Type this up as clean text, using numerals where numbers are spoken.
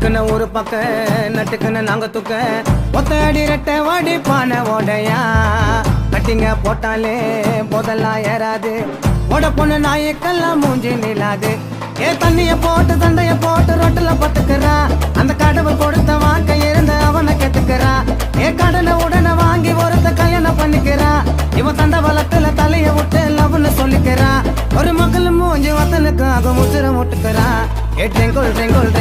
ஒட்டுக்குன்னு ஒரு பக்க நட்டுக்குன்னு நாங்க துக்க ஒத்த அடி ரெட்ட வாடி பானை ஓடையா கட்டிங்க போட்டாலே போதெல்லாம் ஏறாது ஓட பொண்ணு நாயக்கெல்லாம் மூஞ்சி நிலாது ஏ தண்ணிய போட்டு தண்டைய போட்டு ரொட்டுல பத்துக்கிறா அந்த கடவுள் கொடுத்த வாழ்க்கை இருந்த அவனை கெத்துக்கிறா ஏ கடனை உடனே வாங்கி ஒருத்த கல்யாணம் பண்ணிக்கிறா இவன் தண்ட வளத்துல தலைய விட்டு லவ்னு சொல்லிக்கிறா ஒரு மக்கள் மூஞ்சி வத்தனுக்காக முச்சிர முட்டுக்கிறா ஏ ட்ரெங்கோல் ட்ரெங்கோல்